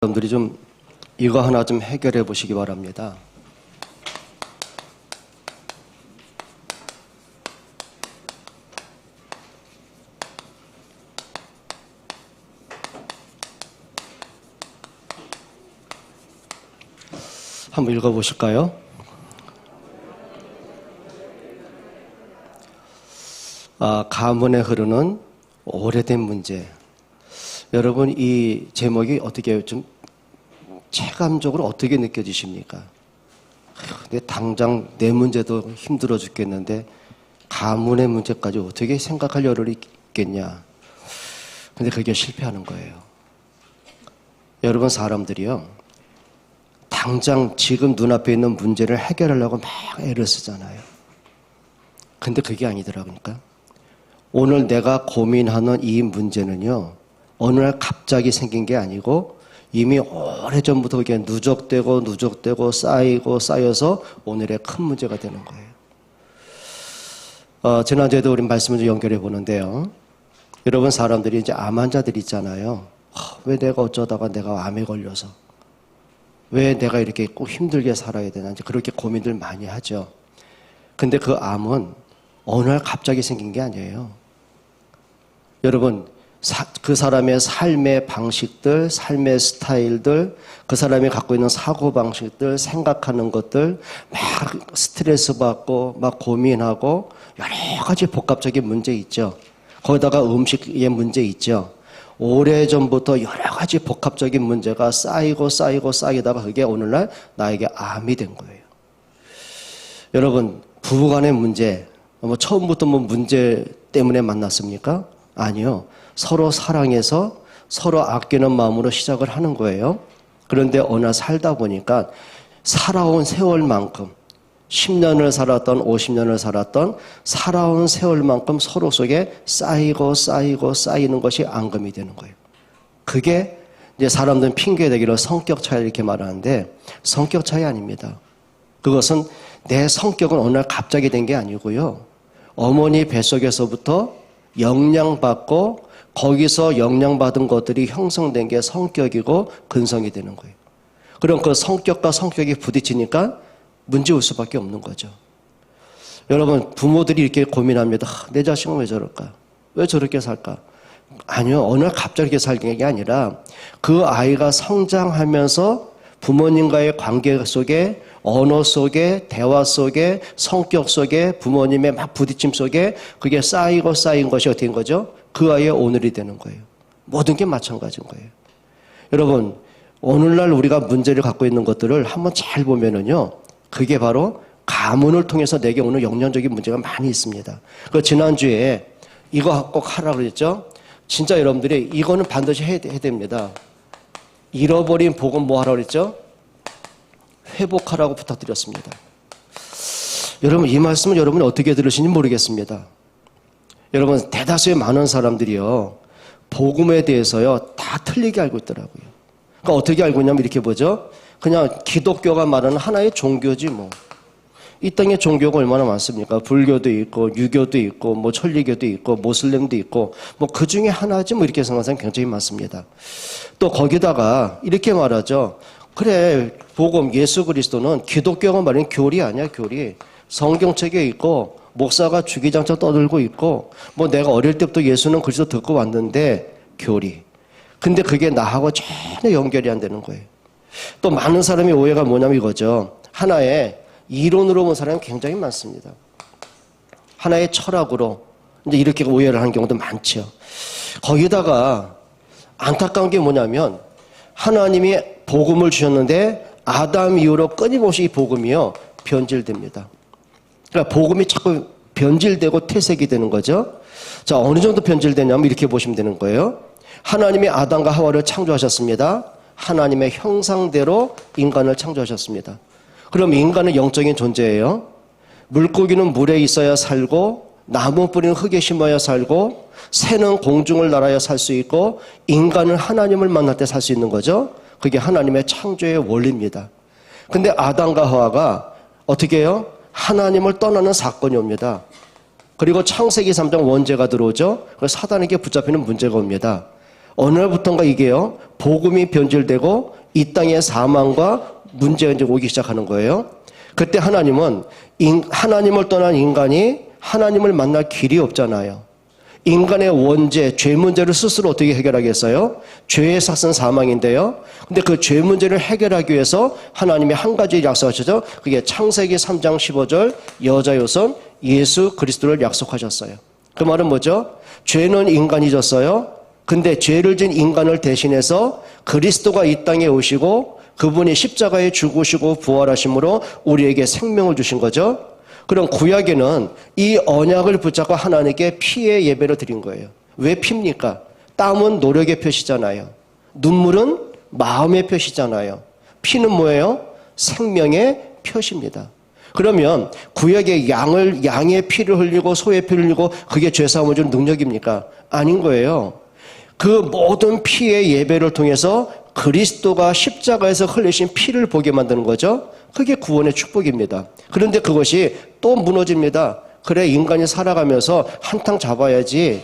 여러분들이 좀 이거 하나 좀 해결해 보시기 바랍니다. 한번 읽어보실까요? 가문에 흐르는 오래된 문제. 여러분, 이 제목이 어떻게 좀 체감적으로 어떻게 느껴지십니까? 근데 당장 내 문제도 힘들어 죽겠는데 가문의 문제까지 어떻게 생각할 여력이 있겠냐? 근데 그게 실패하는 거예요. 여러분, 사람들이요, 당장 지금 눈앞에 있는 문제를 해결하려고 막 애를 쓰잖아요. 근데 그게 아니더라고요. 오늘 내가 고민하는 이 문제는요, 어느 날 갑자기 생긴 게 아니고 이미 오래전부터 그게 누적되고 쌓여서 오늘의 큰 문제가 되는 거예요. 지난주에도 우리 말씀을 좀 연결해 보는데요. 여러분, 사람들이 이제 암 환자들 있잖아요. 왜 내가 어쩌다가 내가 암에 걸려서 왜 내가 이렇게 꼭 힘들게 살아야 되나, 이제 그렇게 고민들 많이 하죠. 근데 그 암은 어느 날 갑자기 생긴 게 아니에요. 여러분, 그 사람의 삶의 방식들, 삶의 스타일들, 그 사람이 갖고 있는 사고방식들, 생각하는 것들, 막 스트레스 받고, 막 고민하고, 여러 가지 복합적인 문제 있죠. 거기다가 음식의 문제 있죠. 오래전부터 여러 가지 복합적인 문제가 쌓이다가 그게 오늘날 나에게 암이 된 거예요. 여러분, 부부간의 문제, 처음부터 문제 때문에 만났습니까? 아니요. 서로 사랑해서 서로 아끼는 마음으로 시작을 하는 거예요. 그런데 어느 날 살다 보니까 살아온 세월만큼 10년을 살았던 50년을 살았던 살아온 세월만큼 서로 속에 쌓이는 것이 앙금이 되는 거예요. 그게 이제 사람들은 핑계대기로 성격 차이 이렇게 말하는데 성격 차이 아닙니다. 그것은 내 성격은 어느 날 갑자기 된 게 아니고요. 어머니 뱃속에서부터 영양받고 거기서 영양받은 것들이 형성된 게 성격이고 근성이 되는 거예요. 그럼 그 성격과 성격이 부딪히니까 문제 올 수밖에 없는 거죠. 여러분, 부모들이 이렇게 고민합니다. 내 자식은 왜 저럴까? 왜 저렇게 살까? 아니요. 어느 날 갑자기 이렇게 살게 게 아니라 그 아이가 성장하면서 부모님과의 관계 속에, 언어 속에, 대화 속에, 성격 속에, 부모님의 막 부딪힘 속에 그게 쌓인 것이 어떻게 된 거죠? 그 아이의 오늘이 되는 거예요. 모든 게 마찬가지인 거예요. 여러분, 오늘날 우리가 문제를 갖고 있는 것들을 한번 잘 보면은요, 그게 바로 가문을 통해서 내게 오는 영향적인 문제가 많이 있습니다. 그 지난주에 이거 꼭 하라고 그랬죠? 진짜 여러분들이 이거는 반드시 해야 됩니다. 잃어버린 복음 뭐 하라고 그랬죠? 회복하라고 부탁드렸습니다. 여러분, 이 말씀은 여러분이 어떻게 들으시는지 모르겠습니다. 여러분, 대다수의 많은 사람들이요, 복음에 대해서요, 다 틀리게 알고 있더라고요. 그러니까 어떻게 알고 있냐면 이렇게 보죠. 그냥 기독교가 말하는 하나의 종교지 뭐. 이 땅에 종교가 얼마나 많습니까? 불교도 있고, 유교도 있고, 뭐 천리교도 있고, 모슬렘도 있고, 뭐 그 중에 하나지 뭐 이렇게 생각하는 사람이 굉장히 많습니다. 또 거기다가 이렇게 말하죠. 그래, 복음, 예수 그리스도는 기독교가 말하는 교리 아니야, 교리. 성경책에 있고, 목사가 주기장창 떠들고 있고, 뭐 내가 어릴 때부터 예수는 그리스도 듣고 왔는데, 교리. 근데 그게 나하고 전혀 연결이 안 되는 거예요. 또 많은 사람이 오해가 뭐냐면 이거죠. 하나의 이론으로 본 사람이 굉장히 많습니다. 하나의 철학으로 이제 이렇게 오해를 하는 경우도 많죠. 거기다가 안타까운 게 뭐냐면 하나님이 복음을 주셨는데 아담 이후로 끊임없이 이 복음이요, 변질됩니다. 그러니까 복음이 자꾸 변질되고 퇴색이 되는 거죠. 자, 어느 정도 변질되냐면 이렇게 보시면 되는 거예요. 하나님이 아담과 하와를 창조하셨습니다. 하나님의 형상대로 인간을 창조하셨습니다. 그럼 인간은 영적인 존재예요. 물고기는 물에 있어야 살고, 나무 뿌리는 흙에 심어야 살고, 새는 공중을 날아야 살 수 있고, 인간은 하나님을 만날 때 살 수 있는 거죠. 그게 하나님의 창조의 원리입니다. 근데 아담과 하와가 어떻게 해요? 하나님을 떠나는 사건이 옵니다. 그리고 창세기 3장 원죄가 들어오죠. 그래서 사단에게 붙잡히는 문제가 옵니다. 어느 날부터인가 이게요, 복음이 변질되고 이 땅의 사망과 문제가 이제 오기 시작하는 거예요. 그때 하나님은 하나님을 떠난 인간이 하나님을 만날 길이 없잖아요. 인간의 원죄, 죄 문제를 스스로 어떻게 해결하겠어요? 죄의 삭은 사망인데요. 근데 그 죄 문제를 해결하기 위해서 하나님이 한 가지 약속하셨죠. 그게 창세기 3장 15절 여자 요선 예수 그리스도를 약속하셨어요. 그 말은 뭐죠? 죄는 인간이 졌어요. 근데 죄를 진 인간을 대신해서 그리스도가 이 땅에 오시고 그분이 십자가에 죽으시고 부활하심으로 우리에게 생명을 주신 거죠. 그럼 구약에는 이 언약을 붙잡고 하나님께 피의 예배를 드린 거예요. 왜 피입니까? 땀은 노력의 표시잖아요. 눈물은 마음의 표시잖아요. 피는 뭐예요? 생명의 표시입니다. 그러면 구약의 양의 피를 흘리고 소의 피를 흘리고 그게 죄사함을 주는 능력입니까? 아닌 거예요. 그 모든 피의 예배를 통해서 그리스도가 십자가에서 흘리신 피를 보게 만드는 거죠. 그게 구원의 축복입니다. 그런데 그것이 또 무너집니다. 그래, 인간이 살아가면서 한탕 잡아야지,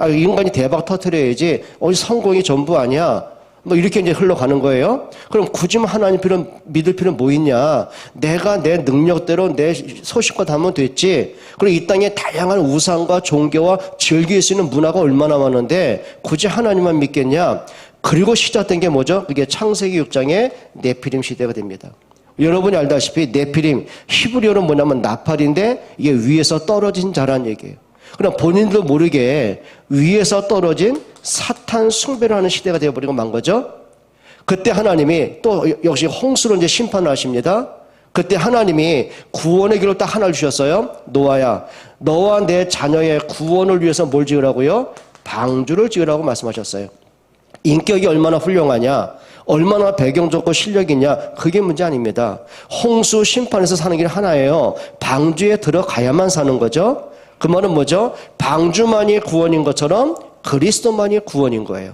인간이 대박 터뜨려야지, 성공이 전부 아니야, 뭐 이렇게 이제 흘러가는 거예요. 그럼 굳이 하나님 믿을 필요는 뭐 있냐? 내가 내 능력대로 내 소식껏 하면 됐지. 그리고 이 땅에 다양한 우상과 종교와 즐길 수 있는 문화가 얼마나 많은데 굳이 하나님만 믿겠냐? 그리고 시작된 게 뭐죠? 그게 창세기 6장의 네피림 시대가 됩니다. 여러분이 알다시피 네피림, 히브리어는 뭐냐면 나팔인데 이게 위에서 떨어진 자란 얘기예요. 그럼 본인도 모르게 위에서 떨어진 사탄 숭배를 하는 시대가 되어버리고 만 거죠. 그때 하나님이 또 역시 홍수로 이제 심판을 하십니다. 그때 하나님이 구원의 길을 딱 하나를 주셨어요. 노아야, 너와 내 자녀의 구원을 위해서 뭘 지으라고요? 방주를 지으라고 말씀하셨어요. 인격이 얼마나 훌륭하냐, 얼마나 배경 좋고 실력이 있냐, 그게 문제 아닙니다. 홍수 심판에서 사는 길 하나예요. 방주에 들어가야만 사는 거죠. 그 말은 뭐죠? 방주만이 구원인 것처럼 그리스도만이 구원인 거예요.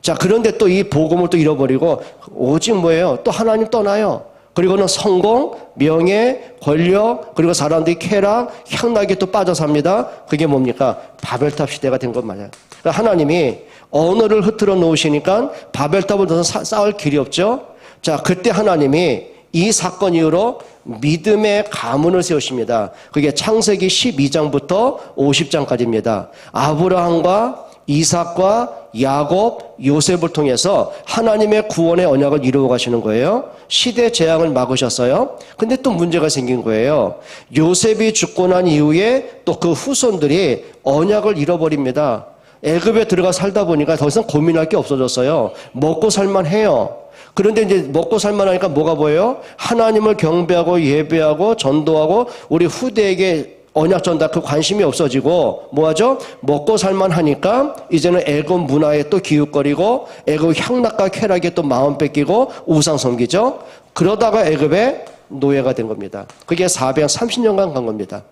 자, 그런데 또 이 복음을 또 잃어버리고 오직 뭐예요? 또 하나님 떠나요. 그리고는 성공, 명예, 권력, 그리고 사람들이 쾌락, 향락에 또 빠져 삽니다. 그게 뭡니까? 바벨탑 시대가 된 것 맞아요. 그러니까 하나님이 언어를 흐트러 놓으시니까 바벨탑을 더 쌓을 길이 없죠. 자, 그때 하나님이 이 사건 이후로 믿음의 가문을 세우십니다. 그게 창세기 12장부터 50장까지입니다. 아브라함과 이삭과 야곱, 요셉을 통해서 하나님의 구원의 언약을 이루어 가시는 거예요. 시대 재앙을 막으셨어요. 근데 또 문제가 생긴 거예요. 요셉이 죽고 난 이후에 또 그 후손들이 언약을 잃어버립니다. 애굽에 들어가 살다 보니까 더 이상 고민할 게 없어졌어요. 먹고 살만 해요. 그런데 이제 먹고 살만하니까 뭐가 보여요? 하나님을 경배하고 예배하고 전도하고 우리 후대에게 언약 전달 그 관심이 없어지고 뭐하죠? 먹고 살만하니까 이제는 애굽 문화에 또 기웃거리고 애굽 향락과 쾌락에 또 마음 뺏기고 우상 섬기죠. 그러다가 애굽의 노예가 된 겁니다. 그게 430년간 간 겁니다.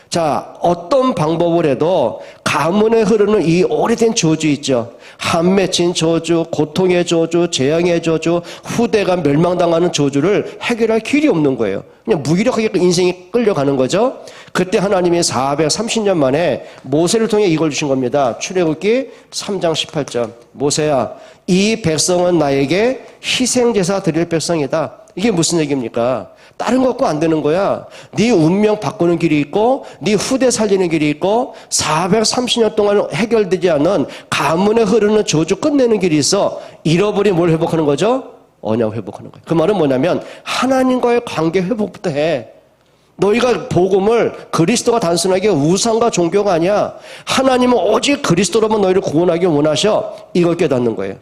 자, 어떤 방법을 해도 가문에 흐르는 이 오래된 저주 있죠. 한 맺힌 저주, 고통의 저주, 재앙의 저주, 후대가 멸망당하는 저주를 해결할 길이 없는 거예요. 그냥 무기력하게 인생이 끌려가는 거죠. 그때 하나님이 430년 만에 모세를 통해 이걸 주신 겁니다. 출애굽기 3장 18절. 모세야, 이 백성은 나에게 희생제사 드릴 백성이다. 이게 무슨 얘기입니까? 다른 거 갖고 안 되는 거야. 네 운명 바꾸는 길이 있고 네 후대 살리는 길이 있고 430년 동안 해결되지 않은 가문에 흐르는 저주 끝내는 길이 있어. 잃어버린 뭘 회복하는 거죠? 언약 회복하는 거예요. 그 말은 뭐냐면 하나님과의 관계 회복부터 해. 너희가 복음을 그리스도가 단순하게 우상과 종교가 아니야. 하나님은 오직 그리스도로만 너희를 구원하기 원하셔. 이걸 깨닫는 거예요.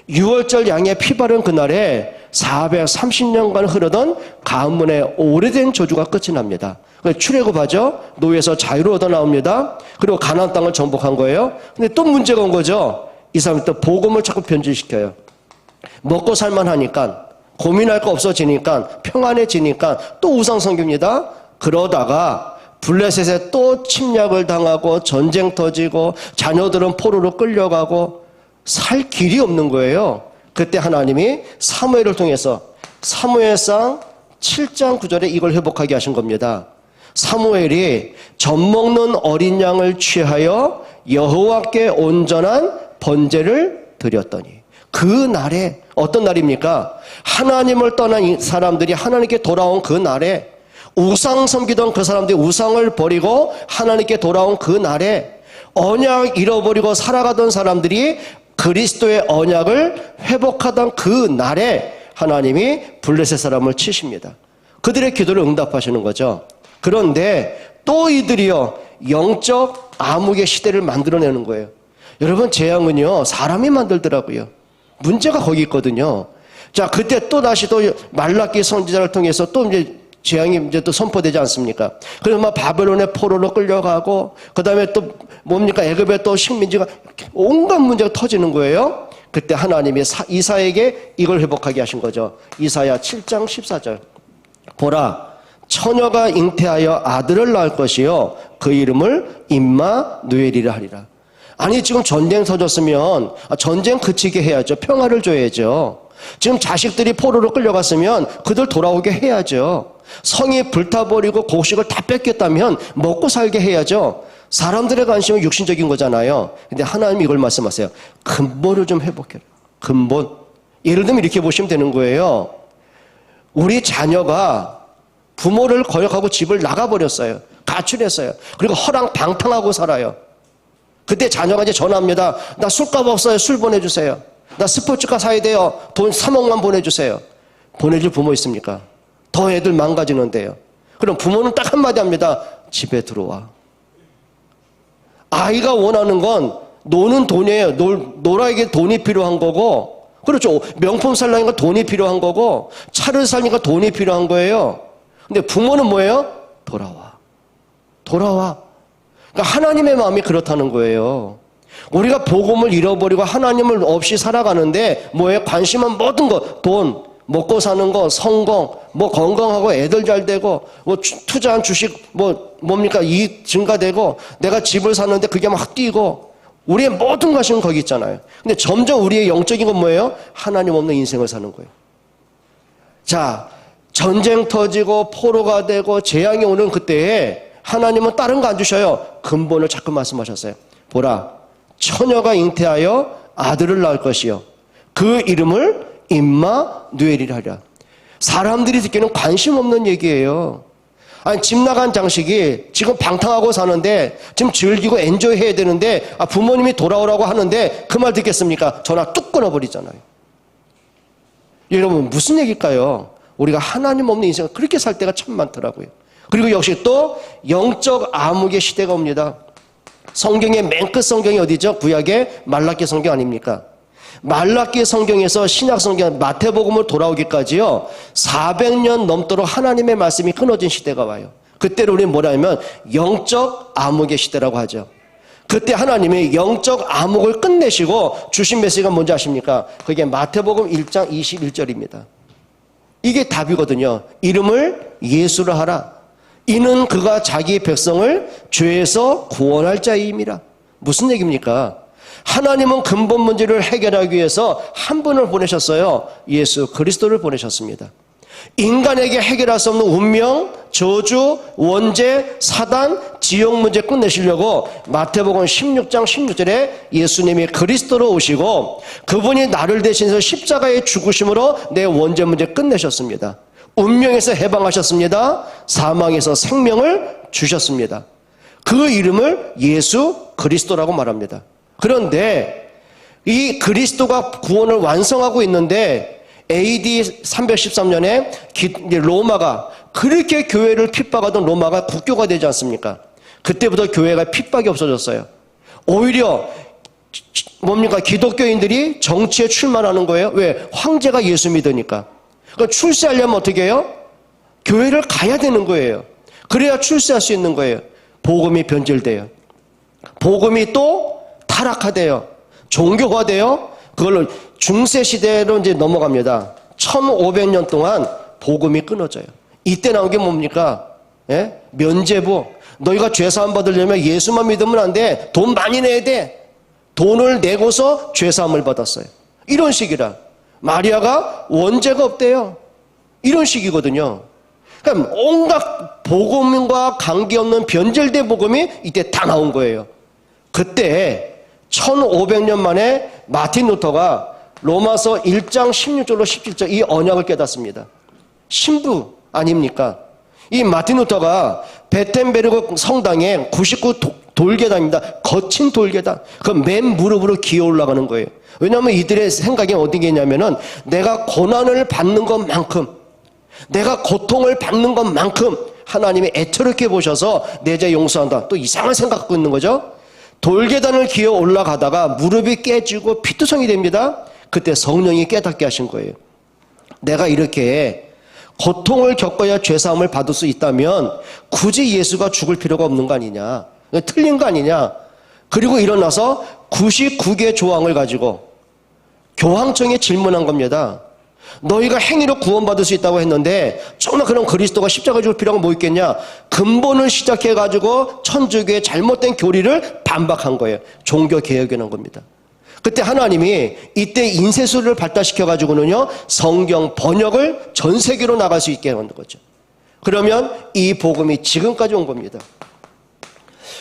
6월절 양의 피 바른 그날에 430년간 흐르던 가문의 오래된 저주가 끝이 납니다. 출애굽하죠. 노예에서 자유를 얻어 나옵니다. 그리고 가나안 땅을 정복한 거예요. 근데 또 문제가 온 거죠. 이 사람이 또 복음을 자꾸 변질시켜요. 먹고 살만하니까, 고민할 거 없어지니까, 평안해지니까 또 우상 섬깁니다. 그러다가 블레셋에 또 침략을 당하고 전쟁 터지고 자녀들은 포로로 끌려가고 살 길이 없는 거예요. 그때 하나님이 사무엘을 통해서 사무엘상 7장 9절에 이걸 회복하게 하신 겁니다. 사무엘이 젖 먹는 어린 양을 취하여 여호와께 온전한 번제를 드렸더니. 그 날에 어떤 날입니까? 하나님을 떠난 사람들이 하나님께 돌아온 그 날에, 우상 섬기던 그 사람들이 우상을 버리고 하나님께 돌아온 그 날에, 언약 잃어버리고 살아가던 사람들이 그리스도의 언약을 회복하던 그 날에 하나님이 블레셋 사람을 치십니다. 그들의 기도를 응답하시는 거죠. 그런데 또 이들이요, 영적 암흑의 시대를 만들어내는 거예요. 여러분, 재앙은요 사람이 만들더라고요. 문제가 거기 있거든요. 자, 그때 또 다시 또 말라기 선지자를 통해서 또 이제 재앙이 이제 또 선포되지 않습니까? 그래서 막 바벨론의 포로로 끌려가고, 그 다음에 또 뭡니까? 애굽에 또 식민지가, 온갖 문제가 터지는 거예요. 그때 하나님이 이사야에게 이걸 회복하게 하신 거죠. 이사야 7장 14절. 보라, 처녀가 잉태하여 아들을 낳을 것이요 그 이름을 임마누엘이라 하리라. 아니, 지금 전쟁 터졌으면 전쟁 그치게 해야죠. 평화를 줘야죠. 지금 자식들이 포로로 끌려갔으면 그들 돌아오게 해야죠. 성이 불타버리고 곡식을 다 뺏겼다면 먹고 살게 해야죠. 사람들의 관심은 육신적인 거잖아요. 근데 하나님이 이걸 말씀하세요. 근본을 좀 회복해라. 근본. 예를 들면 이렇게 보시면 되는 거예요. 우리 자녀가 부모를 거역하고 집을 나가버렸어요. 가출했어요. 그리고 허랑방탕하고 살아요. 그때 자녀가 이제 전화합니다. 나 술값 없어요. 술 보내주세요. 나 스포츠카 사야 돼요. 돈 3억만 보내주세요. 보내줄 부모 있습니까? 더 애들 망가지는데요. 그럼 부모는 딱 한마디 합니다. 집에 들어와. 아이가 원하는 건 노는 돈이에요. 놀아에게 돈이 필요한 거고, 그렇죠. 명품 살려니까 돈이 필요한 거고, 차를 사니까 돈이 필요한 거예요. 근데 부모는 뭐예요? 돌아와. 돌아와. 그러니까 하나님의 마음이 그렇다는 거예요. 우리가 복음을 잃어버리고 하나님을 없이 살아가는데 뭐예요? 관심은 모든 거, 돈, 먹고 사는 거, 성공, 뭐 건강하고 애들 잘 되고, 뭐 투자한 주식 뭡니까? 이익 증가되고, 내가 집을 샀는데 그게 막 뛰고, 우리의 모든 관심은 거기 있잖아요. 근데 점점 우리의 영적인 건 뭐예요? 하나님 없는 인생을 사는 거예요. 자, 전쟁 터지고 포로가 되고 재앙이 오는 그때에 하나님은 다른 거 안 주셔요. 근본을 자꾸 말씀하셨어요. 보라, 처녀가 잉태하여 아들을 낳을 것이요 그 이름을 임마누엘이라 하리라. 사람들이 듣기에는 관심 없는 얘기예요. 아니, 집 나간 장식이 지금 방탕하고 사는데 지금 즐기고 엔조이 해야 되는데 부모님이 돌아오라고 하는데 그 말 듣겠습니까? 전화 뚝 끊어버리잖아요. 여러분, 무슨 얘기일까요? 우리가 하나님 없는 인생을 그렇게 살 때가 참 많더라고요. 그리고 역시 또 영적 암흑의 시대가 옵니다. 성경의 맨 끝 성경이 어디죠? 구약의 말라기 성경 아닙니까? 말라기 성경에서 신약 성경 마태복음을 돌아오기까지요 400년 넘도록 하나님의 말씀이 끊어진 시대가 와요. 그때를 우리는 뭐라 하면 영적 암흑의 시대라고 하죠. 그때 하나님이 영적 암흑을 끝내시고 주신 메시지가 뭔지 아십니까? 그게 마태복음 1장 21절입니다. 이게 답이거든요. 이름을 예수라 하라. 이는 그가 자기 백성을 죄에서 구원할 자임이라. 무슨 얘기입니까? 하나님은 근본 문제를 해결하기 위해서 한 분을 보내셨어요. 예수 그리스도를 보내셨습니다. 인간에게 해결할 수 없는 운명, 저주, 원죄, 사단, 지옥 문제 끝내시려고 마태복음 16장 16절에 예수님이 그리스도로 오시고 그분이 나를 대신해서 십자가에 죽으심으로 내 원죄 문제 끝내셨습니다. 운명에서 해방하셨습니다. 사망에서 생명을 주셨습니다. 그 이름을 예수 그리스도라고 말합니다. 그런데 이 그리스도가 구원을 완성하고 있는데 AD 313년에 로마가 그렇게 교회를 핍박하던 로마가 국교가 되지 않습니까? 그때부터 교회가 핍박이 없어졌어요. 오히려 뭡니까? 기독교인들이 정치에 출마하는 거예요. 왜? 황제가 예수 믿으니까. 그러니까 출세하려면 어떻게 해요? 교회를 가야 되는 거예요. 그래야 출세할 수 있는 거예요. 복음이 변질돼요. 복음이 또 타락화돼요. 종교화돼요. 그걸로 중세시대로 이제 넘어갑니다. 1500년 동안 복음이 끊어져요. 이때 나온 게 뭡니까? 예? 면죄부. 너희가 죄사함 받으려면 예수만 믿으면 안 돼. 돈 많이 내야 돼. 돈을 내고서 죄사함을 받았어요. 이런 식이라. 마리아가 원죄가 없대요. 이런 식이거든요. 그러니까 온갖 복음과 관계없는 변절된 복음이 이때 다 나온 거예요. 그때 1500년 만에 마틴 루터가 로마서 1장 16절로 17절 이 언약을 깨닫습니다. 신부 아닙니까? 이 마틴 루터가 베텐베르그 성당에 99 돌계단입니다. 거친 돌계단. 그 맨 무릎으로 기어 올라가는 거예요. 왜냐하면 이들의 생각이 어디에 있냐면은 내가 고난을 받는 것만큼, 내가 고통을 받는 것만큼 하나님이 애처롭게 보셔서 내 죄 용서한다. 또 이상한 생각 갖고 있는 거죠. 돌계단을 기어 올라가다가 무릎이 깨지고 피투성이 됩니다. 그때 성령이 깨닫게 하신 거예요. 내가 이렇게 고통을 겪어야 죄사함을 받을 수 있다면 굳이 예수가 죽을 필요가 없는 거 아니냐. 틀린 거 아니냐. 그리고 일어나서 99개 조항을 가지고 교황청에 질문한 겁니다. 너희가 행위로 구원받을 수 있다고 했는데 정말 그럼 그리스도가 십자가 죽을 필요가 뭐 있겠냐. 근본을 시작해가지고 천주교의 잘못된 교리를 반박한 거예요. 종교개혁에 놓은 겁니다. 그때 하나님이 이때 인쇄술을 발달시켜가지고는요 성경 번역을 전 세계로 나갈 수 있게 하는 거죠. 그러면 이 복음이 지금까지 온 겁니다.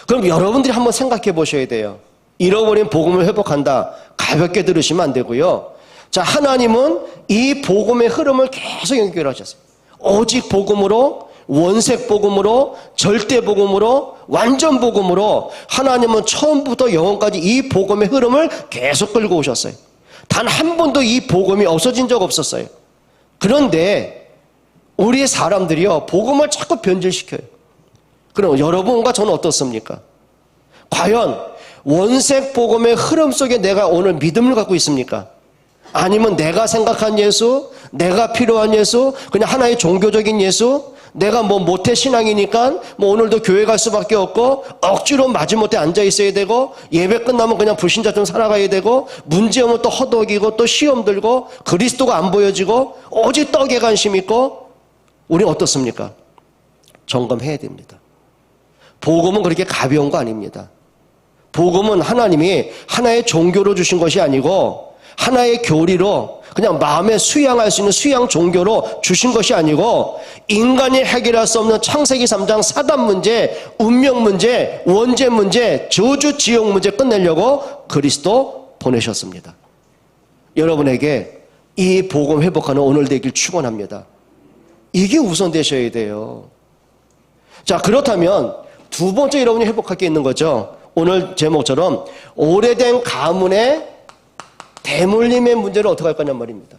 그럼 여러분들이 한번 생각해 보셔야 돼요. 잃어버린 복음을 회복한다. 가볍게 들으시면 안 되고요. 자, 하나님은 이 복음의 흐름을 계속 연결하셨어요. 오직 복음으로, 원색 복음으로, 절대 복음으로, 완전 복음으로 하나님은 처음부터 영원까지 이 복음의 흐름을 계속 끌고 오셨어요. 단 한 번도 이 복음이 없어진 적 없었어요. 그런데 우리 사람들이요 복음을 자꾸 변질시켜요. 그럼 여러분과 저는 어떻습니까? 과연 원색 복음의 흐름 속에 내가 오늘 믿음을 갖고 있습니까? 아니면 내가 생각한 예수, 내가 필요한 예수, 그냥 하나의 종교적인 예수, 내가 뭐 모태 신앙이니까 뭐 오늘도 교회 갈 수밖에 없고 억지로 마지못해 앉아 있어야 되고 예배 끝나면 그냥 불신자처럼 살아가야 되고 문제 오면 또 허덕이고 또 시험 들고 그리스도가 안 보여지고 오직 떡에 관심 있고 우리는 어떻습니까? 점검해야 됩니다. 복음은 그렇게 가벼운 거 아닙니다. 복음은 하나님이 하나의 종교로 주신 것이 아니고 하나의 교리로 그냥 마음에 수양할 수 있는 수양 종교로 주신 것이 아니고 인간이 해결할 수 없는 창세기 3장 사단 문제, 운명 문제, 원죄 문제, 저주 지옥 문제 끝내려고 그리스도 보내셨습니다. 여러분에게 이 복음 회복하는 오늘 되길 축원합니다. 이게 우선되셔야 돼요. 자, 그렇다면 두 번째 여러분이 회복할 게 있는 거죠. 오늘 제목처럼 오래된 가문의 대물림의 문제를 어떻게 할 거냔 말입니다.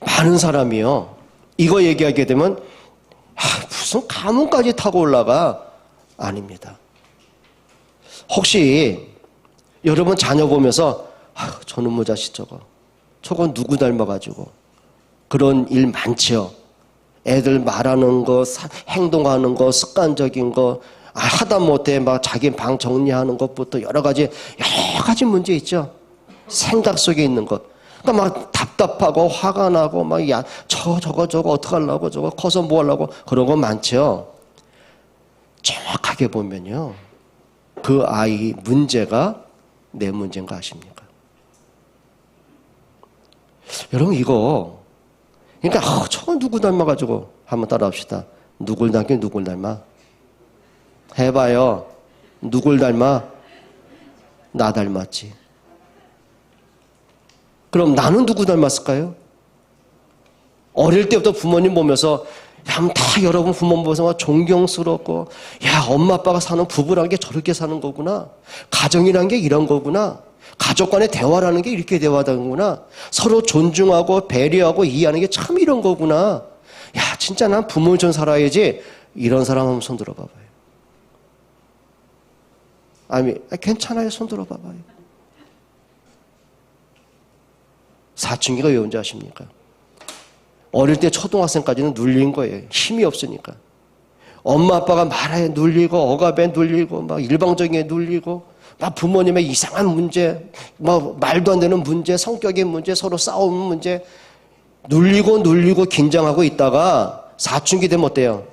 많은 사람이요 이거 얘기하게 되면 무슨 가문까지 타고 올라가? 아닙니다. 혹시 여러분 자녀 보면서 저놈의 자식 저건 누구 닮아가지고 그런 일 많죠. 애들 말하는 거, 행동하는 거, 습관적인 거 하다못해 막 자기 방 정리하는 것부터 여러 가지 문제 있죠. 생각 속에 있는 것. 그러니까 막 답답하고 화가 나고 막 저거 어떡하려고 저거 커서 뭐 하려고 그런 거 많죠. 정확하게 보면요. 그 아이 문제가 내 문제인가 아십니까? 여러분 이거 그러니까 저거 누구 닮아가지고 한번 따라합시다. 누굴 닮긴 누굴 닮아? 해봐요. 누굴 닮아? 나 닮았지. 그럼 나는 누구 닮았을까요? 어릴 때부터 부모님 보면서 다 여러분 부모님 보면서 존경스럽고 엄마 아빠가 사는 부부라는 게 저렇게 사는 거구나. 가정이라는 게 이런 거구나. 가족 간의 대화라는 게 이렇게 대화하는구나. 서로 존중하고 배려하고 이해하는 게 참 이런 거구나. 진짜 난 부모처럼 살아야지. 이런 사람 한번 손 들어봐봐요. 아니 괜찮아요. 손 들어봐봐요. 사춘기가 왜 온지 아십니까? 어릴 때 초등학생까지는 눌린 거예요. 힘이 없으니까. 엄마 아빠가 말에 눌리고 억압에 눌리고 막 일방적인 게 눌리고 막 부모님의 이상한 문제, 막 말도 안 되는 문제, 성격의 문제, 서로 싸우는 문제 눌리고 긴장하고 있다가 사춘기 되면 어때요?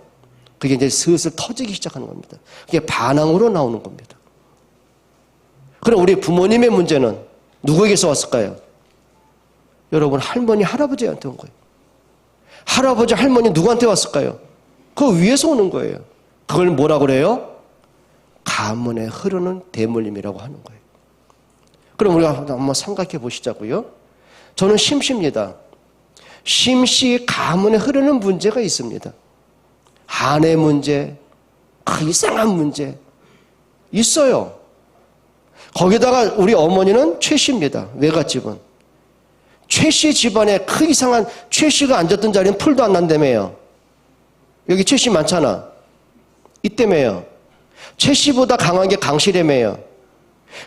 그게 이제 슬슬 터지기 시작하는 겁니다. 그게 반항으로 나오는 겁니다. 그럼 우리 부모님의 문제는 누구에게서 왔을까요? 여러분 할머니 할아버지한테 온 거예요. 할아버지 할머니 누구한테 왔을까요? 그 위에서 오는 거예요. 그걸 뭐라고 그래요? 가문에 흐르는 대물림이라고 하는 거예요. 그럼 우리가 한번 생각해 보시자고요. 저는 심씨입니다. 심씨 가문에 흐르는 문제가 있습니다. 아내 문제, 그 이상한 문제 있어요. 거기다가 우리 어머니는 최씨입니다. 외갓집은. 최씨 집안에 그 이상한 최씨가 앉았던 자리는 풀도 안 난다며요. 여기 최씨 많잖아. 이때매요. 최씨보다 강한 게 강씨래매요.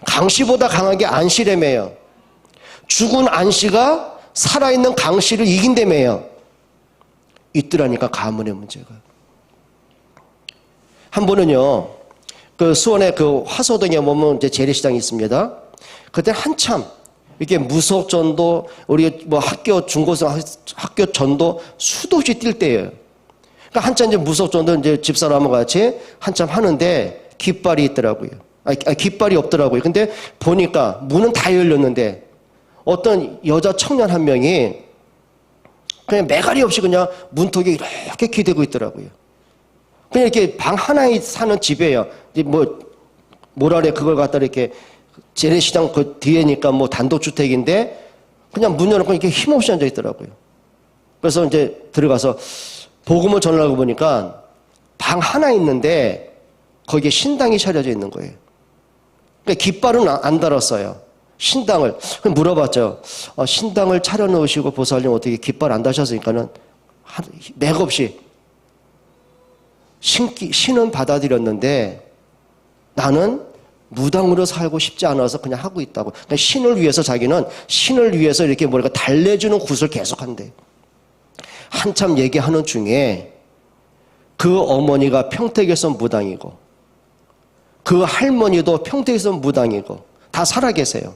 강씨보다 강한 게 안씨래매요. 죽은 안씨가 살아있는 강씨를 이긴다며요. 있더라니까 가문의 문제가. 한 번은요, 그 수원의 그 화서동에 보면 이제 재래시장이 있습니다. 그때 한참 이렇게 무속전도 우리 뭐 학교 중고등 학교 전도 수도 없이 뛸 때예요. 그러니까 한참 이제 무속전도 이제 집사람과 같이 한참 하는데 깃발이 있더라고요. 깃발이 없더라고요. 근데 보니까 문은 다 열렸는데 어떤 여자 청년 한 명이 그냥 매가리 없이 그냥 문턱에 이렇게 기대고 있더라고요. 그냥 이렇게 방 하나에 사는 집이에요. 뭐라 그래, 그걸 갖다 이렇게 재래시장 그 뒤에니까 뭐 단독주택인데 그냥 문 열어놓고 이렇게 힘없이 앉아 있더라고요. 그래서 이제 들어가서 복음을 전하려고 보니까 방 하나 있는데 거기에 신당이 차려져 있는 거예요. 그러니까 깃발은 안 달았어요. 신당을. 그럼 물어봤죠. 신당을 차려놓으시고 보살님 어떻게 깃발 안 다셨으니까는 맥없이 신은 받아들였는데 나는 무당으로 살고 싶지 않아서 그냥 하고 있다고. 그러니까 신을 위해서 자기는 신을 위해서 이렇게 뭐랄까 달래주는 굿을 계속한대. 한참 얘기하는 중에 그 어머니가 평택에서 무당이고 그 할머니도 평택에서 무당이고 다 살아계세요.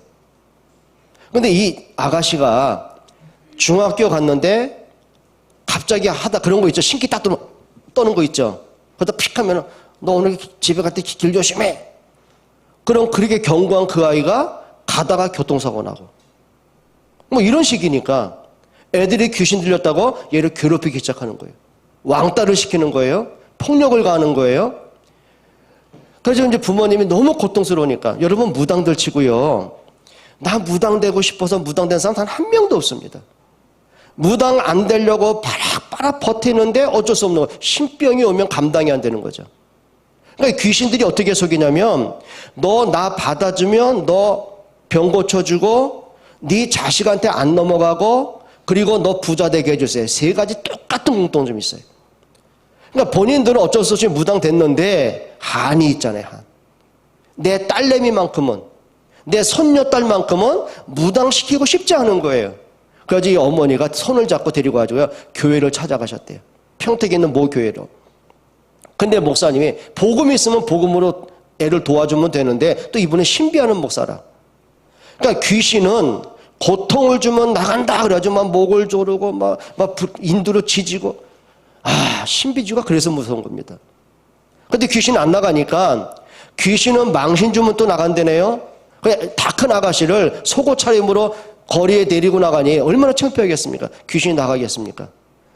근데 이 아가씨가 중학교 갔는데 갑자기 하다 그런 거 있죠. 신기 딱 떠는 거 있죠. 그러다 픽 하면 너 오늘 집에 갈 때 길 조심해. 그럼 그렇게 경고한 그 아이가 가다가 교통사고 나고 뭐 이런 식이니까 애들이 귀신 들렸다고 얘를 괴롭히기 시작하는 거예요. 왕따를 시키는 거예요. 폭력을 가하는 거예요. 그래서 이제 부모님이 너무 고통스러우니까 여러분 무당들 치고요. 나 무당 되고 싶어서 무당 된 사람 단 한 명도 없습니다. 무당 안 되려고 바락바락 버티는데 어쩔 수 없는 거예요. 신병이 오면 감당이 안 되는 거죠. 그러니까 귀신들이 어떻게 속이냐면 너 나 받아주면 너 병 고쳐주고 네 자식한테 안 넘어가고 그리고 너 부자 되게 해주세요. 세 가지 똑같은 공통점이 있어요. 그러니까 본인들은 어쩔 수 없이 무당 됐는데 한이 있잖아요. 한. 내 딸내미만큼은 내 손녀딸만큼은 무당시키고 싶지 않은 거예요. 그래서 이 어머니가 손을 잡고 데리고 가지고요. 교회를 찾아가셨대요. 평택에 있는 모 교회로. 근데 목사님이 복음이 있으면 복음으로 애를 도와주면 되는데 또 이분은 신비하는 목사라. 그러니까 귀신은 고통을 주면 나간다 그래가지고 막 목을 조르고 막 인두로 지지고 신비주의가 그래서 무서운 겁니다. 근데 귀신이 안 나가니까 귀신은 망신 주면 또 나간다네요. 그냥 다 큰 아가씨를 속옷 차림으로 거리에 데리고 나가니 얼마나 창피하겠습니까? 귀신이 나가겠습니까?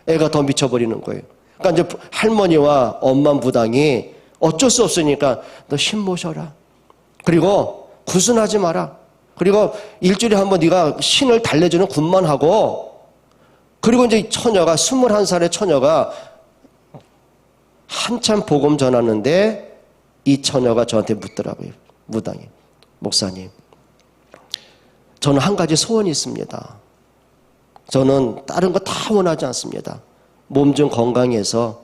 애가 더 미쳐버리는 거예요. 그러니까 이제 할머니와 엄마 무당이 어쩔 수 없으니까 너 신 모셔라. 그리고 구순하지 마라. 그리고 일주일에 한 번 네가 신을 달래주는 굿만 하고 그리고 이제 처녀가 21살의 처녀가 한참 복음 전하는데 이 처녀가 저한테 묻더라고요. 무당이. 목사님, 저는 한 가지 소원이 있습니다. 저는 다른 거 다 원하지 않습니다. 몸 좀 건강해서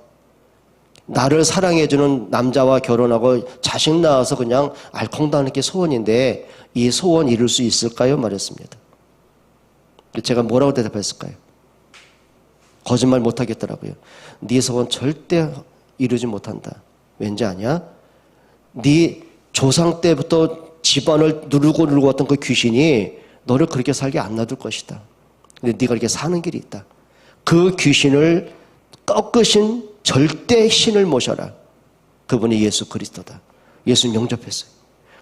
나를 사랑해주는 남자와 결혼하고 자식 낳아서 그냥 알콩달콩 게 소원인데 이 소원 이룰 수 있을까요? 말했습니다. 제가 뭐라고 대답했을까요? 거짓말 못하겠더라고요. 네 소원 절대 이루지 못한다. 왠지 아냐? 네 조상 때부터 집안을 누르고 왔던 그 귀신이 너를 그렇게 살게 안 놔둘 것이다. 근데 네가 이렇게 사는 길이 있다. 그 귀신을 꺾으신 절대 신을 모셔라. 그분이 예수 그리스도다. 예수님 영접했어요.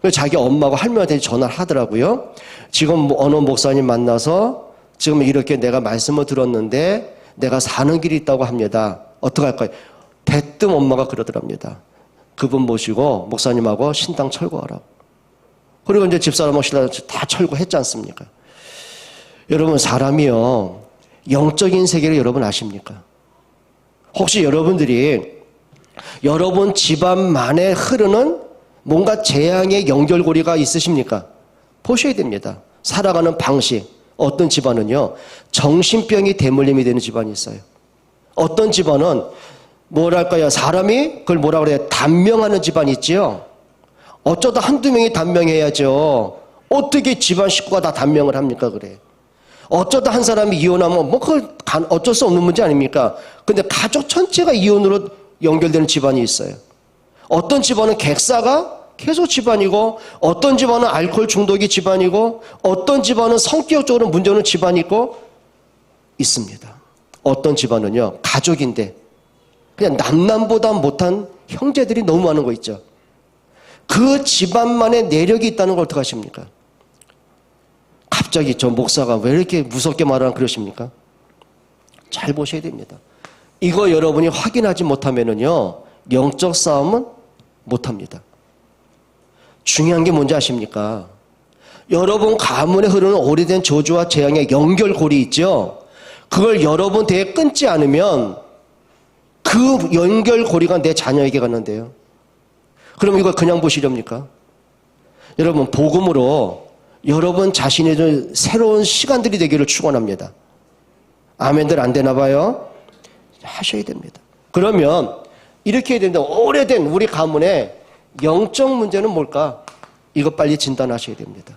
그래서 자기 엄마하고 할머니한테 전화를 하더라고요. 지금 어느 목사님 만나서 지금 이렇게 내가 말씀을 들었는데 내가 사는 길이 있다고 합니다. 어떡할까요? 대뜸 엄마가 그러더랍니다. 그분 모시고 목사님하고 신당 철거하라고. 그리고 이제 집사람하고 신랑 다 철거했지 않습니까? 여러분, 사람이요, 영적인 세계를 여러분 아십니까? 혹시 여러분들이 여러분 집안만에 흐르는 뭔가 재앙의 연결고리가 있으십니까? 보셔야 됩니다. 살아가는 방식. 어떤 집안은요, 정신병이 대물림이 되는 집안이 있어요. 어떤 집안은 뭐랄까요, 사람이 그걸 뭐라 그래요? 단명하는 집안이 있지요. 어쩌다 한두 명이 단명해야죠. 어떻게 집안 식구가 다 단명을 합니까? 그래. 어쩌다 한 사람이 이혼하면 뭐 그걸 어쩔 수 없는 문제 아닙니까? 근데 가족 전체가 이혼으로 연결되는 집안이 있어요. 어떤 집안은 객사가 계속 집안이고, 어떤 집안은 알코올 중독이 집안이고, 어떤 집안은 성격적으로 문제는 집안이 있고 있습니다. 어떤 집안은요, 가족인데 그냥 남남보다 못한 형제들이 너무 많은 거 있죠. 그 집안만의 내력이 있다는 걸 어떻게 하십니까? 갑자기 저 목사가 왜 이렇게 무섭게 말하는 그러십니까? 잘 보셔야 됩니다. 이거 여러분이 확인하지 못하면은요, 영적 싸움은 못합니다. 중요한 게 뭔지 아십니까? 여러분 가문에 흐르는 오래된 저주와 재앙의 연결고리 있죠? 그걸 여러분 대에 끊지 않으면 그 연결고리가 내 자녀에게 갔는데요. 그럼 이걸 그냥 보시렵니까? 여러분, 복음으로 여러분 자신의 새로운 시간들이 되기를 축원합니다. 아멘들 안 되나 봐요? 하셔야 됩니다. 그러면 이렇게 해야 된다. 오래된 우리 가문에 영적 문제는 뭘까? 이거 빨리 진단하셔야 됩니다.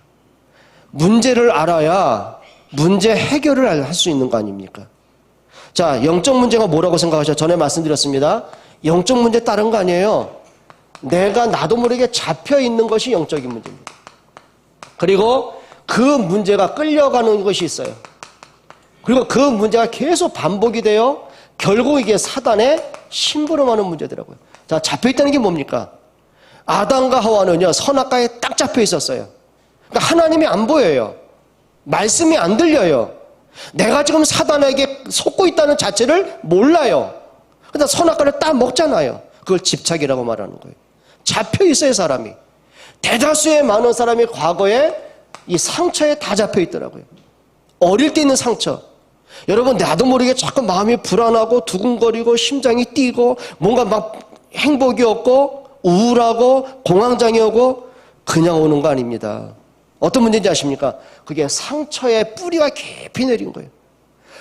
문제를 알아야 문제 해결을 할 수 있는 거 아닙니까? 자, 영적 문제가 뭐라고 생각하셔? 전에 말씀드렸습니다. 영적 문제 다른 거 아니에요. 내가 나도 모르게 잡혀 있는 것이 영적인 문제입니다. 그리고 그 문제가 끌려가는 것이 있어요. 그리고 그 문제가 계속 반복이 돼요. 결국 이게 사단의 심부름하는 문제더라고요. 자, 잡혀 있다는 게 뭡니까? 아담과 하와는요, 선악과에 딱 잡혀 있었어요. 그러니까 하나님이 안 보여요. 말씀이 안 들려요. 내가 지금 사단에게 속고 있다는 자체를 몰라요. 그러다 선악과를 딱 먹잖아요. 그걸 집착이라고 말하는 거예요. 잡혀 있어요, 사람이. 대다수의 많은 사람이 과거에 이 상처에 다 잡혀 있더라고요. 어릴 때 있는 상처. 여러분, 나도 모르게 자꾸 마음이 불안하고 두근거리고 심장이 뛰고 뭔가 막 행복이 없고 우울하고 공황장애 오고 그냥 오는 거 아닙니다. 어떤 문제인지 아십니까? 그게 상처의 뿌리가 깊이 내린 거예요.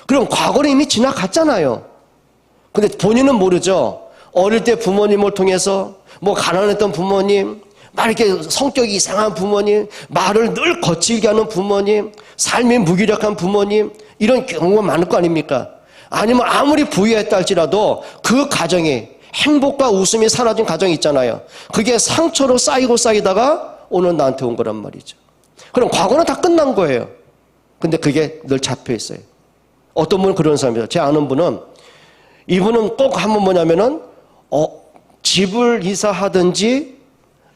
그럼 과거는 이미 지나갔잖아요. 근데 본인은 모르죠. 어릴 때 부모님을 통해서 뭐 가난했던 부모님, 막 이렇게 성격이 이상한 부모님, 말을 늘 거칠게 하는 부모님, 삶이 무기력한 부모님, 이런 경우가 많을 거 아닙니까? 아니면 아무리 부유했다 할지라도 그 가정이 행복과 웃음이 사라진 가정이 있잖아요. 그게 상처로 쌓이다가 오늘 나한테 온 거란 말이죠. 그럼 과거는 다 끝난 거예요. 근데 그게 늘 잡혀 있어요. 어떤 분은 그런 사람이죠. 제 아는 분은, 이분은 꼭 한번 뭐냐면은 집을 이사하든지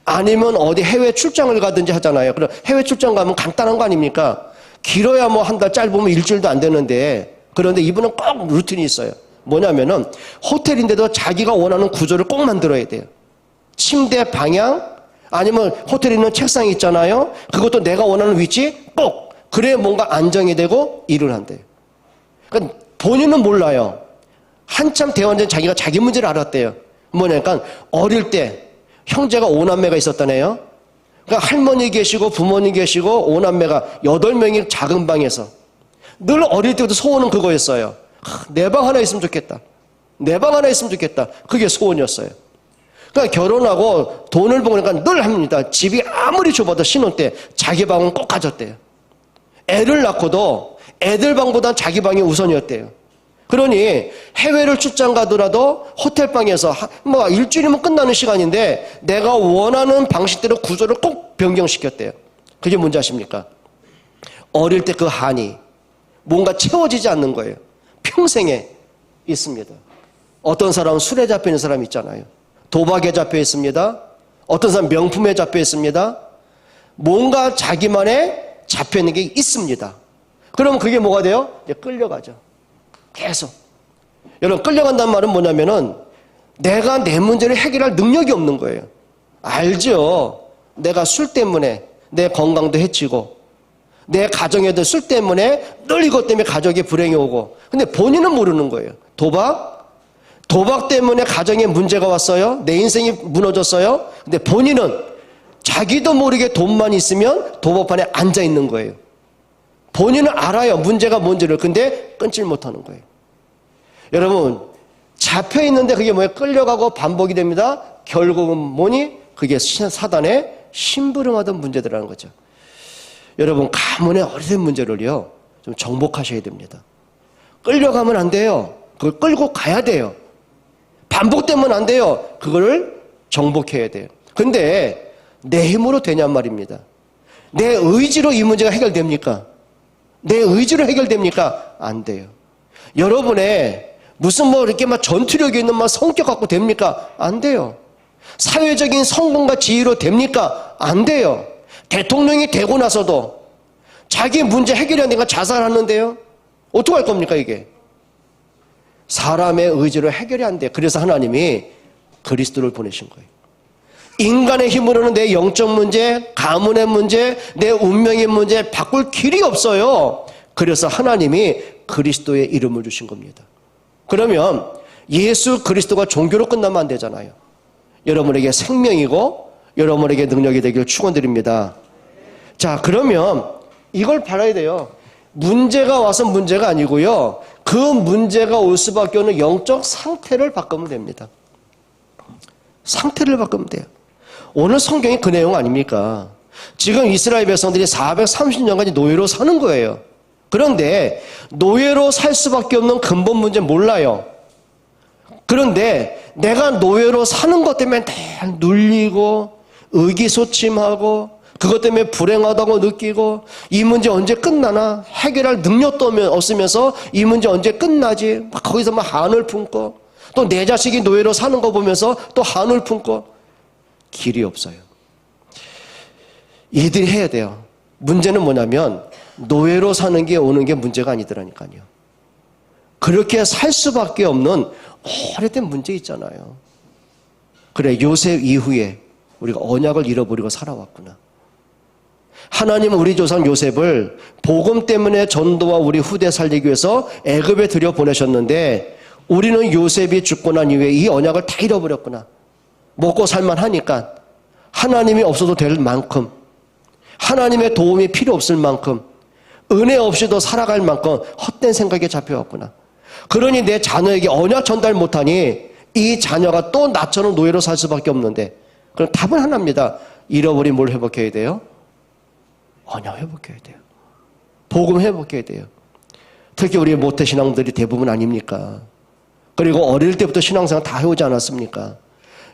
아니면 어디 해외 출장을 가든지 하잖아요. 그럼 해외 출장 가면 간단한 거 아닙니까? 길어야 뭐 한 달, 짧으면 일주일도 안 되는데, 그런데 이분은 꼭 루틴이 있어요. 뭐냐면은 호텔인데도 자기가 원하는 구조를 꼭 만들어야 돼요. 침대 방향, 아니면 호텔에 있는 책상이 있잖아요. 그것도 내가 원하는 위치 꼭. 그래야 뭔가 안정이 되고 일을 한대요. 그러니까 본인은 몰라요. 한참 대원 전 자기가 자기 문제를 알았대요. 뭐냐니까 어릴 때 형제가 5남매가 있었다네요. 그러니까 할머니 계시고 부모님 계시고 5남매가 8명이 작은 방에서 늘 어릴 때부터 소원은 그거였어요. 내 방 하나 있으면 좋겠다. 내 방 하나 있으면 좋겠다. 그게 소원이었어요. 그러니까 결혼하고 돈을 버니까 늘 합니다. 집이 아무리 좁아도 신혼 때 자기 방은 꼭 가졌대요. 애를 낳고도 애들 방보단 자기 방이 우선이었대요. 그러니 해외를 출장 가더라도 호텔 방에서 뭐 일주일이면 끝나는 시간인데 내가 원하는 방식대로 구조를 꼭 변경시켰대요. 그게 뭔지 아십니까? 어릴 때 그 한이 뭔가 채워지지 않는 거예요. 평생에 있습니다. 어떤 사람은 술에 잡혀 있는 사람이 있잖아요. 도박에 잡혀 있습니다. 어떤 사람은 명품에 잡혀 있습니다. 뭔가 자기만의 잡혀 있는 게 있습니다. 그러면 그게 뭐가 돼요? 이제 끌려가죠. 계속. 여러분, 끌려간다는 말은 뭐냐면은 내가 내 문제를 해결할 능력이 없는 거예요. 알죠? 내가 술 때문에 내 건강도 해치고 내 가정에도 술 때문에 늘 이것 때문에 가족이 불행이 오고, 근데 본인은 모르는 거예요. 도박 때문에 가정에 문제가 왔어요. 내 인생이 무너졌어요. 근데 본인은 자기도 모르게 돈만 있으면 도박판에 앉아 있는 거예요. 본인은 알아요, 문제가 뭔지를. 근데 끊질 못하는 거예요. 여러분, 잡혀 있는데 그게 뭐예요? 끌려가고 반복이 됩니다. 결국은 뭐니? 그게 사단의 심부름하던 문제들이라는 거죠. 여러분, 가문의 어린 문제를요, 좀 정복하셔야 됩니다. 끌려가면 안 돼요. 그걸 끌고 가야 돼요. 반복되면 안 돼요. 그거를 정복해야 돼요. 근데 내 힘으로 되냔 말입니다. 내 의지로 이 문제가 해결됩니까? 내 의지로 해결됩니까? 안 돼요. 여러분의 무슨 이렇게 전투력이 있는 성격 갖고 됩니까? 안 돼요. 사회적인 성공과 지위로 됩니까? 안 돼요. 대통령이 되고 나서도 자기 문제 해결이 안 되니까 자살하는데요. 어떡할 겁니까, 이게? 사람의 의지로 해결이 안 돼요. 그래서 하나님이 그리스도를 보내신 거예요. 인간의 힘으로는 내 영적 문제, 가문의 문제, 내 운명의 문제 바꿀 길이 없어요. 그래서 하나님이 그리스도의 이름을 주신 겁니다. 그러면 예수 그리스도가 종교로 끝나면 안 되잖아요. 여러분에게 생명이고 여러분에게 능력이 되길 축원드립니다. 자, 그러면 이걸 바라야 돼요. 문제가 와서 문제가 아니고요, 그 문제가 올 수밖에 없는 영적 상태를 바꾸면 됩니다. 상태를 바꾸면 돼요. 오늘 성경이 그 내용 아닙니까? 지금 이스라엘 백성들이 430년까지 노예로 사는 거예요. 그런데 노예로 살 수밖에 없는 근본 문제 몰라요. 그런데 내가 노예로 사는 것 때문에 늘 눌리고 의기소침하고 그것 때문에 불행하다고 느끼고 이 문제 언제 끝나나 해결할 능력도 없으면서 이 문제 언제 끝나지 막 거기서 막 한을 품고 또 내 자식이 노예로 사는 거 보면서 또 한을 품고 길이 없어요. 이들이 해야 돼요. 문제는 뭐냐면 노예로 사는 게 오는 게 문제가 아니더라니까요. 그렇게 살 수밖에 없는 오래된 문제 있잖아요. 그래, 요셉 이후에 우리가 언약을 잃어버리고 살아왔구나. 하나님은 우리 조상 요셉을 복음 때문에 전도와 우리 후대 살리기 위해서 애굽에 들여보내셨는데 우리는 요셉이 죽고 난 이후에 이 언약을 다 잃어버렸구나. 먹고 살만하니까 하나님이 없어도 될 만큼, 하나님의 도움이 필요 없을 만큼, 은혜 없이도 살아갈 만큼 헛된 생각에 잡혀왔구나. 그러니 내 자녀에게 언약 전달 못하니 이 자녀가 또 나처럼 노예로 살 수밖에 없는데, 그럼 답은 하나입니다. 잃어버린 뭘 회복해야 돼요? 언약 회복해야 돼요. 복음 회복해야 돼요. 특히 우리 모태신앙들이 대부분 아닙니까? 그리고 어릴 때부터 신앙생활 다 해오지 않았습니까?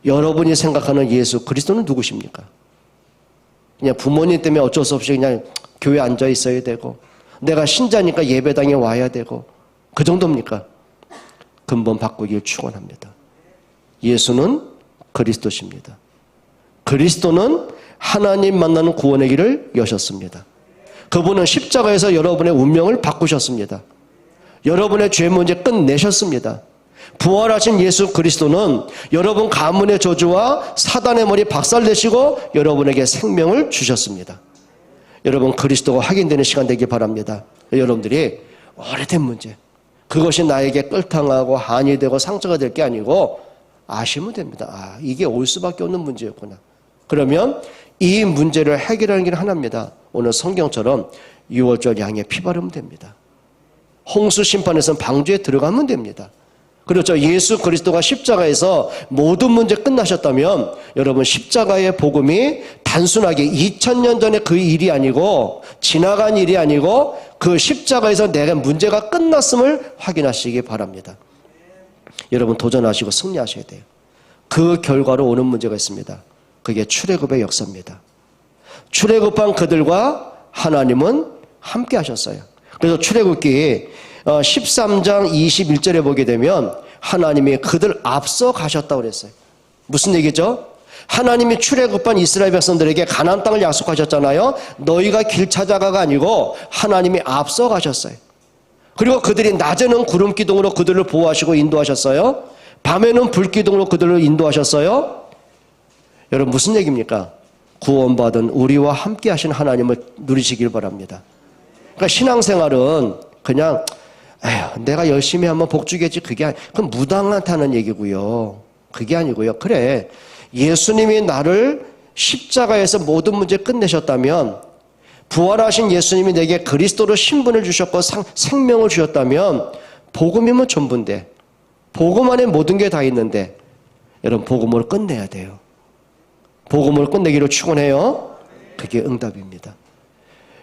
여러분이 생각하는 예수 그리스도는 누구십니까? 그냥 부모님 때문에 어쩔 수 없이 그냥 교회 앉아 있어야 되고 내가 신자니까 예배당에 와야 되고 그 정도입니까? 근본 바꾸길 축원합니다. 예수는 그리스도십니다. 그리스도는 하나님 만나는 구원의 길을 여셨습니다. 그분은 십자가에서 여러분의 운명을 바꾸셨습니다. 여러분의 죄 문제 끝내셨습니다. 부활하신 예수 그리스도는 여러분 가문의 저주와 사단의 머리 박살내시고 여러분에게 생명을 주셨습니다. 여러분 그리스도가 확인되는 시간 되길 바랍니다. 여러분들이 오래된 문제, 그것이 나에게 끌탕하고 한이 되고 상처가 될 게 아니고 아시면 됩니다. 아, 이게 올 수밖에 없는 문제였구나. 그러면 이 문제를 해결하는 길은 하나입니다. 오늘 성경처럼 6월절 양의 피 바르면 됩니다. 홍수 심판에서는 방주에 들어가면 됩니다. 그렇죠. 예수 그리스도가 십자가에서 모든 문제 끝나셨다면 여러분 십자가의 복음이 단순하게 2000년 전에 그 일이 아니고 지나간 일이 아니고 그 십자가에서 내가 문제가 끝났음을 확인하시기 바랍니다. 여러분 도전하시고 승리하셔야 돼요. 그 결과로 오는 문제가 있습니다. 그게 출애굽의 역사입니다. 출애굽한 그들과 하나님은 함께 하셨어요. 그래서 출애굽기 13장 21절에 보게 되면 하나님이 그들 앞서 가셨다고 그랬어요. 무슨 얘기죠? 하나님이 출애굽한 이스라엘 백성들에게 가나안 땅을 약속하셨잖아요. 너희가 길 찾아가가 아니고 하나님이 앞서 가셨어요. 그리고 그들이 낮에는 구름 기둥으로 그들을 보호하시고 인도하셨어요. 밤에는 불 기둥으로 그들을 인도하셨어요. 여러분 무슨 얘기입니까? 구원받은 우리와 함께 하신 하나님을 누리시길 바랍니다. 그러니까 신앙생활은 그냥 에휴, 내가 열심히 하면 복 주겠지. 그건 무당한테는 얘기고요. 그게 아니고요. 그래, 예수님이 나를 십자가에서 모든 문제 끝내셨다면, 부활하신 예수님이 내게 그리스도로 신분을 주셨고 생명을 주셨다면 복음이면 전부인데, 복음 안에 모든 게 다 있는데, 여러분 복음을 끝내야 돼요. 복음을 끝내기로 축원해요. 그게 응답입니다.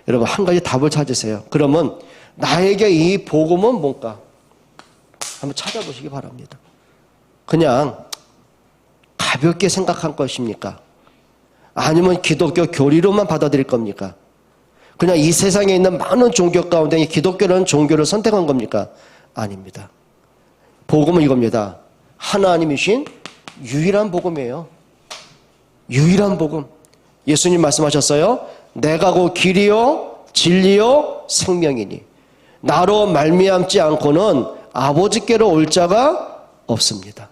여러분 한 가지 답을 찾으세요. 그러면 나에게 이 복음은 뭔가 한번 찾아보시기 바랍니다. 그냥 가볍게 생각한 것입니까? 아니면 기독교 교리로만 받아들일 겁니까? 그냥 이 세상에 있는 많은 종교 가운데 기독교라는 종교를 선택한 겁니까? 아닙니다. 복음은 이겁니다. 하나님이신 유일한 복음이에요. 유일한 복음. 예수님 말씀하셨어요. 내가 곧 길이요 진리요 생명이니 나로 말미암지 않고는 아버지께로 올 자가 없습니다.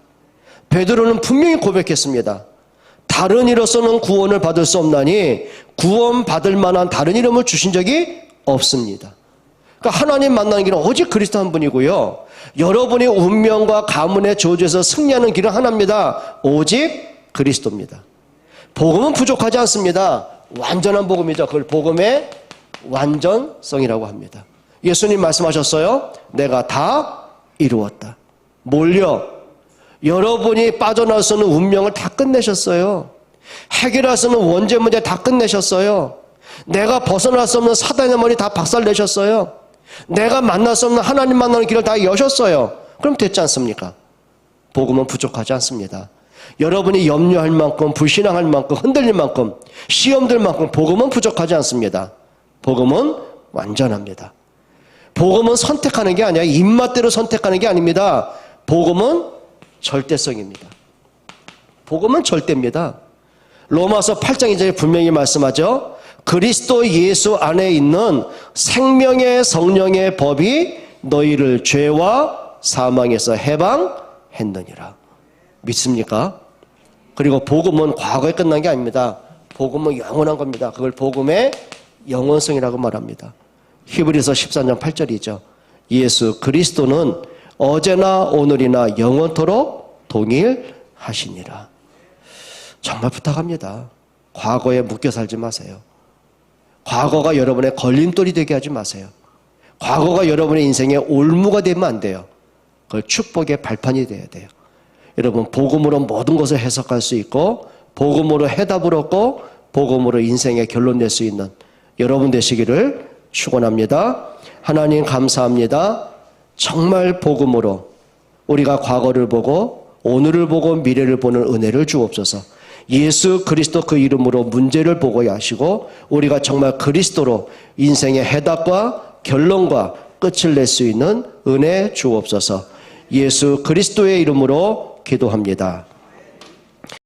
베드로는 분명히 고백했습니다. 다른 이로서는 구원을 받을 수 없나니 구원받을 만한 다른 이름을 주신 적이 없습니다. 그러니까 하나님 만나는 길은 오직 그리스도 한 분이고요. 여러분이 운명과 가문의 저주에서 승리하는 길은 하나입니다. 오직 그리스도입니다. 복음은 부족하지 않습니다. 완전한 복음이죠. 그걸 복음의 완전성이라고 합니다. 예수님 말씀하셨어요. 내가 다 이루었다. 뭘요? 여러분이 빠져나올 수 없는 운명을 다 끝내셨어요. 해결할 수 없는 원죄 문제 다 끝내셨어요. 내가 벗어날 수 없는 사단의 머리 다 박살내셨어요. 내가 만날 수 없는 하나님 만나는 길을 다 여셨어요. 그럼 됐지 않습니까? 복음은 부족하지 않습니다. 여러분이 염려할 만큼, 불신앙할 만큼, 흔들릴 만큼, 시험들 만큼 복음은 부족하지 않습니다. 복음은 완전합니다. 복음은 선택하는 게 아니라 입맛대로 선택하는 게 아닙니다. 복음은 절대성입니다. 복음은 절대입니다. 로마서 8장 2절에 분명히 말씀하죠. 그리스도 예수 안에 있는 생명의 성령의 법이 너희를 죄와 사망에서 해방했느니라. 믿습니까? 그리고 복음은 과거에 끝난 게 아닙니다. 복음은 영원한 겁니다. 그걸 복음의 영원성이라고 말합니다. 히브리서 14장 8절이죠. 예수 그리스도는 어제나 오늘이나 영원토록 동일하시니라. 정말 부탁합니다. 과거에 묶여 살지 마세요. 과거가 여러분의 걸림돌이 되게 하지 마세요. 과거가 여러분의 인생의 올무가 되면 안 돼요. 그걸 축복의 발판이 돼야 돼요. 여러분 복음으로 모든 것을 해석할 수 있고 복음으로 해답을 얻고 복음으로 인생의 결론 낼 수 있는 여러분 되시기를 축원합니다. 하나님 감사합니다. 정말 복음으로 우리가 과거를 보고 오늘을 보고 미래를 보는 은혜를 주옵소서. 예수 그리스도 그 이름으로 문제를 보고야 하시고 우리가 정말 그리스도로 인생의 해답과 결론과 끝을 낼 수 있는 은혜 주옵소서. 예수 그리스도의 이름으로 기도합니다.